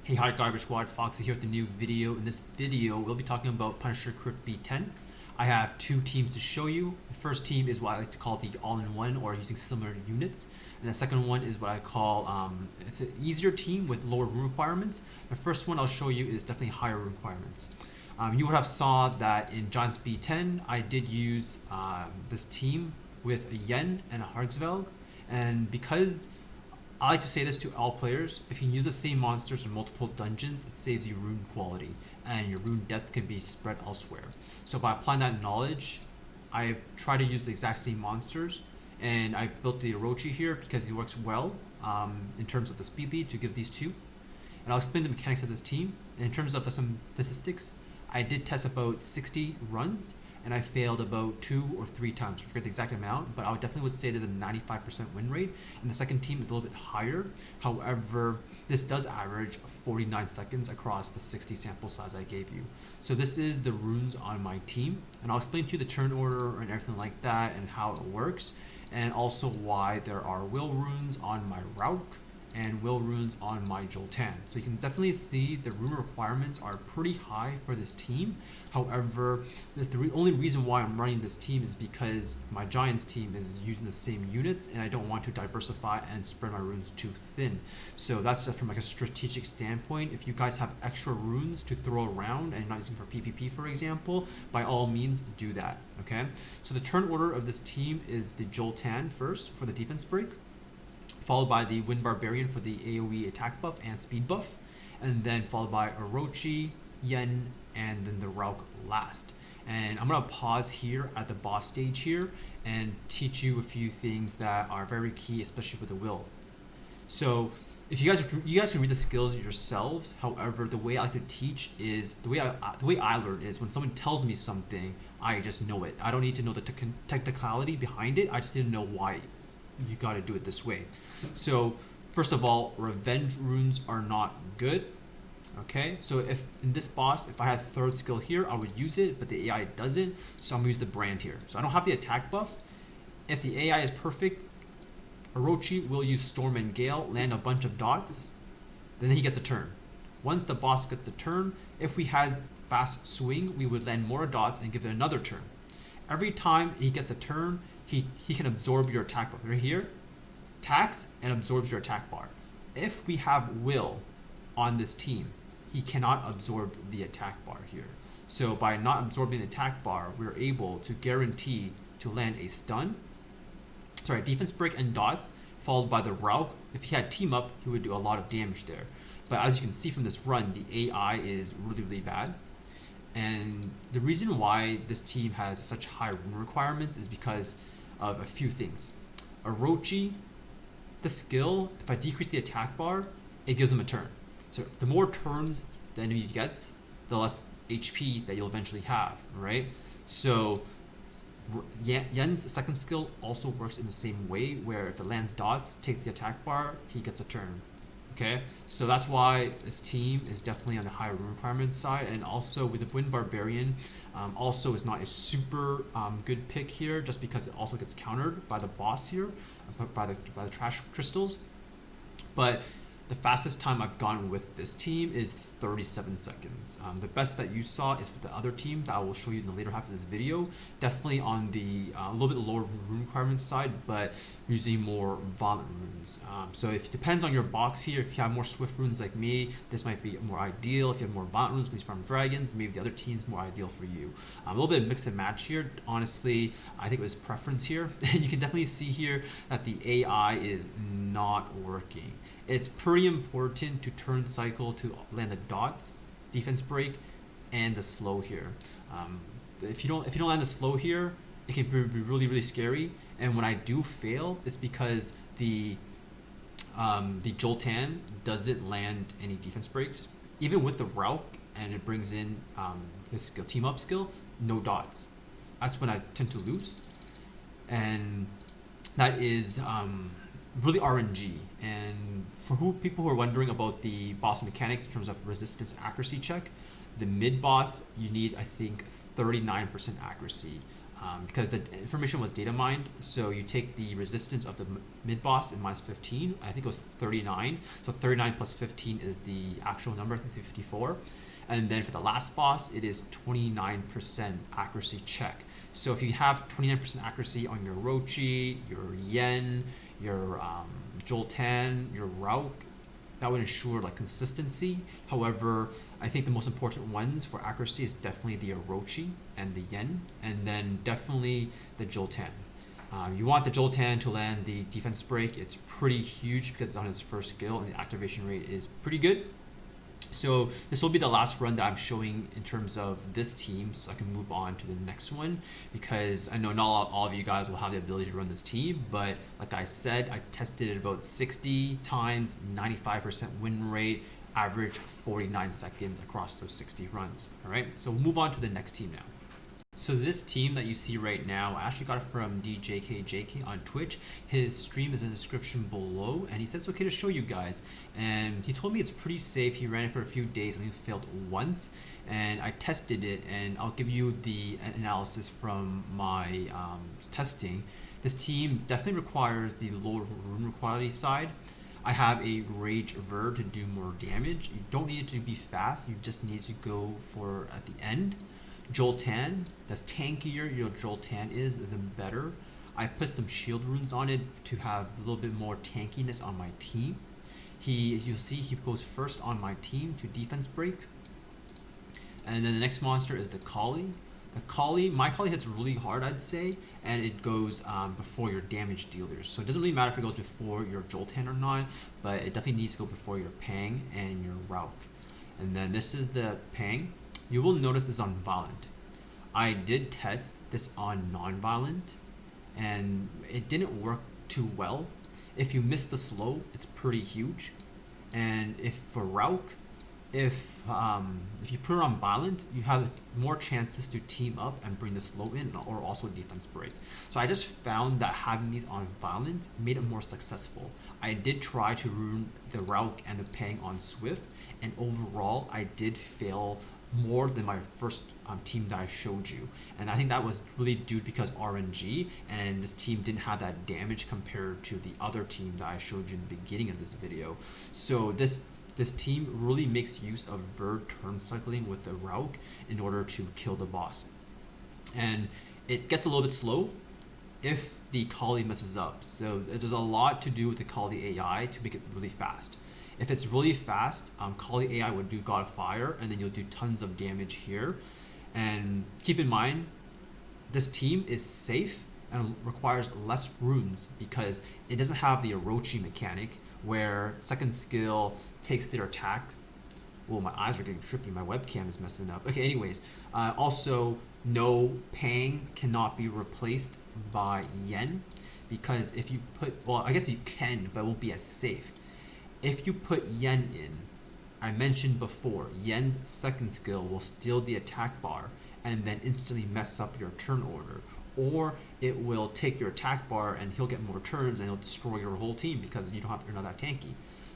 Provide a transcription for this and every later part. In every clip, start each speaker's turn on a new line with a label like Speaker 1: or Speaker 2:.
Speaker 1: Hey, hi Garbage Squad, Foxy here with a new video. In this video, we'll be talking about Punisher Crypt B10. I have two teams to show you. The first team is what I like to call the all-in-one, or using similar units. And the second one is what I call, it's an easier team with lower room requirements. The first one I'll show you is definitely higher room requirements. You would have saw that in Giants B10, I did use this team with a Yen and a Hargsvelg. And because I like to say this to all players, if you can use the same monsters in multiple dungeons, it saves you rune quality, and your rune depth can be spread elsewhere. So by applying that knowledge, I try to use the exact same monsters, and I built the Orochi here because he works well in terms of the speed lead to give these two. And I'll explain the mechanics of this team. And in terms of some statistics, I did test about 60 runs, and I failed about 2 or 3 times. I forget the exact amount, but I definitely would say there's a 95% win rate, and the second team is a little bit higher. However, this does average 49 seconds across the 60 sample size I gave you. So this is the runes on my team, and I'll explain to you the turn order and everything like that and how it works, and also why there are will runes on my Rauk and will runes on my Joltan. So you can definitely see the rune requirements are pretty high for this team. However, the only reason why I'm running this team is because my Giants team is using the same units, and I don't want to diversify and spread my runes too thin. So that's just from like a strategic standpoint. If you guys have extra runes to throw around and you're not using for PvP, for example, by all means do that. Okay. So the turn order of this team is the Joltan first for the defense break, followed by the Wind Barbarian for the AoE attack buff and speed buff, and then followed by Orochi, Yen, and then the Rauk last. And I'm going to pause here at the boss stage here and teach you a few things that are very key, especially with the will. So if you guys can read the skills yourselves. However, the way I like to teach is the way I learn is when someone tells me something, I just know it. I don't need to know the technicality behind it. I just didn't know why you got to do it this way. So first of all, revenge runes are not good. Okay, so if in this boss, if I had third skill here, I would use it, but the AI doesn't, so I'm gonna use the brand here. So I don't have the attack buff. If the AI is perfect, Orochi will use Storm and Gale, land a bunch of dots, then he gets a turn. Once the boss gets a turn, if we had fast swing, we would land more dots and give it another turn. Every time he gets a turn, he can absorb your attack buff. Right here, attacks and absorbs your attack bar. If we have will on this team, he cannot absorb the attack bar here. So by not absorbing the attack bar, we're able to guarantee to land a stun, defense break and dots, followed by the Rauk. If he had team up, he would do a lot of damage there. But as you can see from this run, the AI is really, really bad. And the reason why this team has such high rune requirements is because of a few things. Orochi, the skill, if I decrease the attack bar, it gives him a turn. So the more turns the enemy gets, the less HP that you'll eventually have, right? So Yen's second skill also works in the same way, where if it lands dots, takes the attack bar, he gets a turn. Okay, so that's why this team is definitely on the higher rune requirements side, and also with the Wind Barbarian, also is not a super good pick here, just because it also gets countered by the boss here, by the trash crystals. But the fastest time I've gone with this team is 37 seconds. The best that you saw is with the other team that I will show you in the later half of this video. Definitely on the a little bit lower rune requirements side, but using more violent runes. So it depends on your box here. If you have more swift runes like me, this might be more ideal. If you have more violent runes, these farm dragons, maybe the other team's more ideal for you. A little bit of mix and match here. Honestly, I think it was preference here. And you can definitely see here that the AI is not working. It's pretty important to turn cycle to land the dots, defense break, and the slow here. If you don't land the slow here, it can be really, really scary. And when I do fail, it's because the Joltan doesn't land any defense breaks. Even with the Rauk, and it brings in his skill, team up skill, no dots. That's when I tend to lose, and that is really RNG. And for people who are wondering about the boss mechanics in terms of resistance accuracy check, the mid boss, you need, I think, 39% accuracy. because the information was data mined. So you take the resistance of the mid boss in minus 15. I think it was 39. So 39 plus 15 is the actual number, I think 54. And then for the last boss, it is 29% accuracy check. So if you have 29% accuracy on your Orochi, your Yen, your Joltan, your Rauk, that would ensure like consistency. However, I think the most important ones for accuracy is definitely the Orochi and the Yen, and then definitely the Joltan. You want the Joltan to land the defense break. It's pretty huge because it's on his first skill and the activation rate is pretty good. So this will be the last run that I'm showing in terms of this team, so I can move on to the next one, because I know not all of you guys will have the ability to run this team, but like I said, I tested it about 60 times, 95% win rate, average 49 seconds across those 60 runs. All right, so we'll move on to the next team now. So this team that you see right now, I actually got it from DJKJK on Twitch. His stream is in the description below, and he said it's okay to show you guys. And he told me it's pretty safe. He ran it for a few days and he failed once. And I tested it, and I'll give you the analysis from my testing. This team definitely requires the lower rune quality side. I have a Rage Ver to do more damage. You don't need it to be fast, you just need to go for at the end. Joltan, that's tankier your Joltan is, the better. I put some shield runes on it to have a little bit more tankiness on my team. You'll see he goes first on my team to defense break. And then the next monster is the Kali. My Kali hits really hard, I'd say, and it goes before your damage dealers. So it doesn't really matter if it goes before your Joltan or not, but it definitely needs to go before your Pang and your Rauk. And then this is the Pang. You will notice this on Violent. I did test this on non-violent, and it didn't work too well. If you miss the slow, it's pretty huge. And if for Rauk, if you put it on violent, you have more chances to team up and bring the slow in, or also defense break. So I just found that having these on violent made it more successful. I did try to rune the Rauk and the Pang on Swift, and overall I did fail more than my first team that I showed you, and I think that was really due because RNG, and this team didn't have that damage compared to the other team that I showed you in the beginning of this video. So this team really makes use of Ver turn cycling with the Rauk in order to kill the boss, and it gets a little bit slow if the Kali messes up. So there's a lot to do with the Kali AI to make it really fast. If it's really fast, Kali AI would do God of Fire, and then you'll do tons of damage here. And keep in mind, this team is safe and requires less runes because it doesn't have the Orochi mechanic where second skill takes their attack. Whoa, my eyes are getting trippy. My webcam is messing up. Okay, anyways, also no Pang cannot be replaced by Yen, because if you put, well, I guess you can, but it won't be as safe. If you put Yen in, I mentioned before, Yen's second skill will steal the attack bar and then instantly mess up your turn order. Or it will take your attack bar and he'll get more turns and he'll destroy your whole team because you're not that tanky.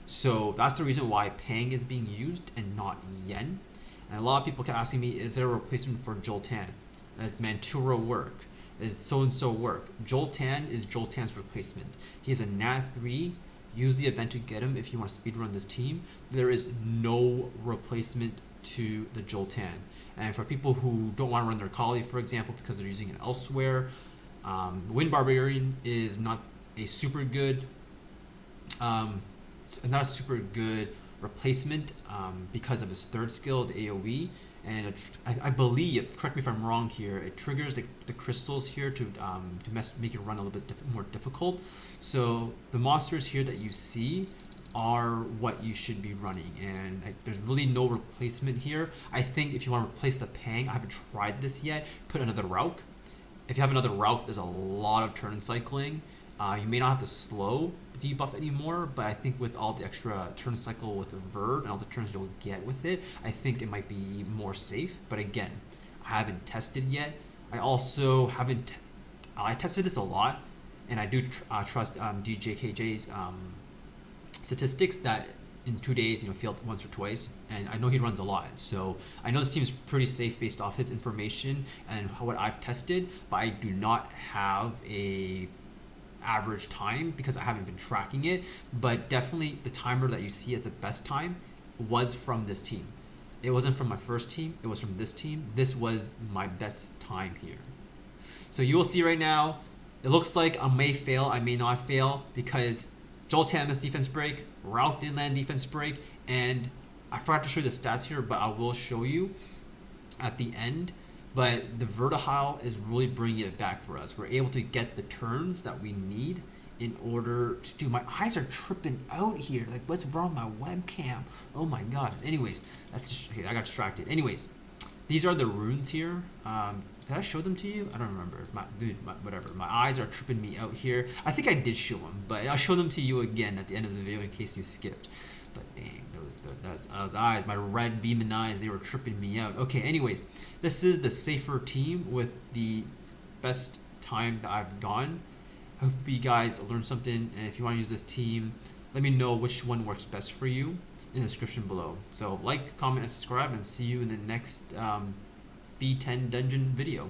Speaker 1: So that's the reason why Pang is being used and not Yen. And a lot of people kept asking me, is there a replacement for Joltan? Does Mantura work? Does so-and-so work? Joltan is Joltan's replacement. He is a Nat 3. Use the event to get him if you want to speedrun this team. There is no replacement to the Joltan. And for people who don't want to run their Kali, for example, because they're using it elsewhere, Wind Barbarian is not a super good replacement because of his third skill, the AoE. And I believe, correct me if I'm wrong here, it triggers the crystals here to make it run a little bit more difficult. So the monsters here that you see are what you should be running, and there's really no replacement here. I think if you want to replace the Pang, I haven't tried this yet, put another Rauk. If you have another Rauk, there's a lot of turn cycling. You may not have the slow debuff anymore, but I think with all the extra turn cycle with the Verb and all the turns you'll get with it, I think it might be more safe. But again, I haven't tested yet. I also haven't, I tested this a lot, and I do trust DJKJ's statistics that in 2 days, failed once or twice, and I know he runs a lot. So I know this team is pretty safe based off his information and what I've tested, but I do not have a average time because I haven't been tracking it. But definitely the timer that you see as the best time was from this team. It wasn't from my first team, it was from this team. This was my best time here. So you will see right now, it looks like I may fail, I may not fail, because Joel Tamas defense break, Route didn't land defense break, and I forgot to show you the stats here, but I will show you at the end. But the vertihile is really bringing it back for us. We're able to get the turns that we need in order to do. My eyes are tripping out here. Like, what's wrong with my webcam? Oh my god. Anyways, that's just okay. I got distracted. Anyways, these are the runes here. Did I show them to you? I don't remember. Whatever. My eyes are tripping me out here. I think I did show them, but I'll show them to you again at the end of the video in case you skipped. But dang, those eyes, my red beaming eyes, they were tripping me out. Okay, anyways, this is the safer team with the best time that I've gone. Hope you guys learned something, and if you want to use this team, let me know which one works best for you in the description below. So like, comment, and subscribe, and see you in the next B10 dungeon video.